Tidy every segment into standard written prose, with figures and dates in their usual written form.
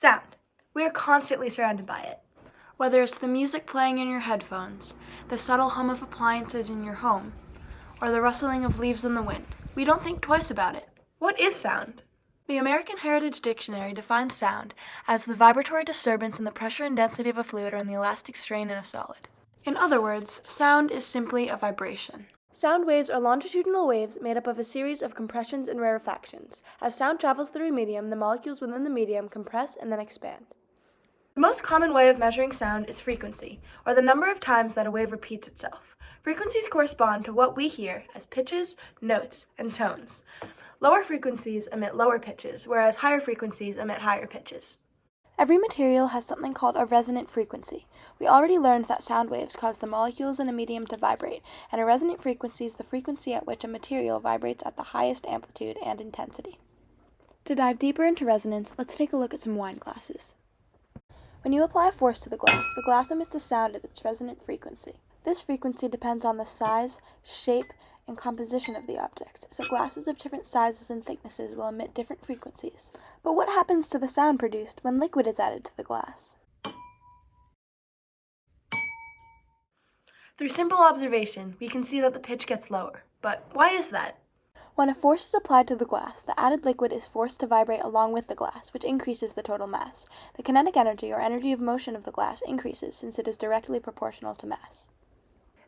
Sound. We are constantly surrounded by it. Whether it's the music playing in your headphones, the subtle hum of appliances in your home, or the rustling of leaves in the wind, we don't think twice about it. What is sound? The American Heritage Dictionary defines sound as the vibratory disturbance in the pressure and density of a fluid or in the elastic strain in a solid. In other words, sound is simply a vibration. Sound waves are longitudinal waves made up of a series of compressions and rarefactions. As sound travels through a medium, the molecules within the medium compress and then expand. The most common way of measuring sound is frequency, or the number of times that a wave repeats itself. Frequencies correspond to what we hear as pitches, notes, and tones. Lower frequencies emit lower pitches, whereas higher frequencies emit higher pitches. Every material has something called a resonant frequency. We already learned that sound waves cause the molecules in a medium to vibrate, and a resonant frequency is the frequency at which a material vibrates at the highest amplitude and intensity. To dive deeper into resonance, let's take a look at some wine glasses. When you apply a force to the glass emits a sound at its resonant frequency. This frequency depends on the size, shape, and composition of the object, so glasses of different sizes and thicknesses will emit different frequencies. But what happens to the sound produced when liquid is added to the glass? Through simple observation, we can see that the pitch gets lower. But why is that? When a force is applied to the glass, the added liquid is forced to vibrate along with the glass, which increases the total mass. The kinetic energy, or energy of motion of the glass, increases since it is directly proportional to mass.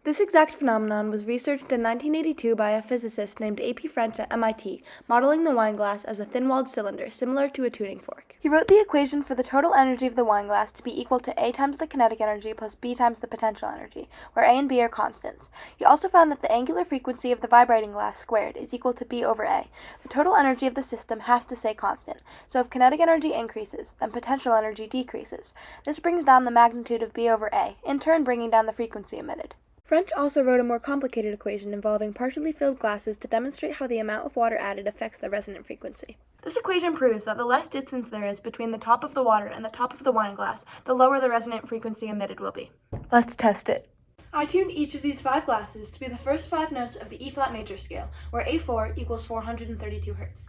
This exact phenomenon was researched in 1982 by a physicist named A.P. French at MIT, modeling the wine glass as a thin-walled cylinder similar to a tuning fork. He wrote the equation for the total energy of the wine glass to be equal to A times the kinetic energy plus B times the potential energy, where A and B are constants. He also found that the angular frequency of the vibrating glass squared is equal to B over A. The total energy of the system has to stay constant, so if kinetic energy increases, then potential energy decreases. This brings down the magnitude of B over A, in turn bringing down the frequency emitted. French also wrote a more complicated equation involving partially filled glasses to demonstrate how the amount of water added affects the resonant frequency. This equation proves that the less distance there is between the top of the water and the top of the wine glass, the lower the resonant frequency emitted will be. Let's test it. I tuned each of these 5 glasses to be the first 5 notes of the E-flat major scale, where A4 equals 432 Hz.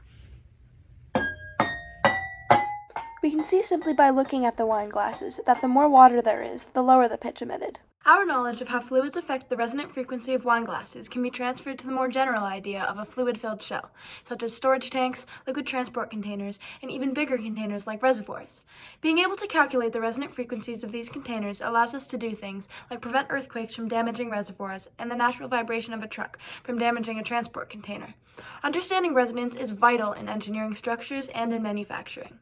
We can see simply by looking at the wine glasses that the more water there is, the lower the pitch emitted. Our knowledge of how fluids affect the resonant frequency of wine glasses can be transferred to the more general idea of a fluid-filled shell, such as storage tanks, liquid transport containers, and even bigger containers like reservoirs. Being able to calculate the resonant frequencies of these containers allows us to do things like prevent earthquakes from damaging reservoirs and the natural vibration of a truck from damaging a transport container. Understanding resonance is vital in engineering structures and in manufacturing.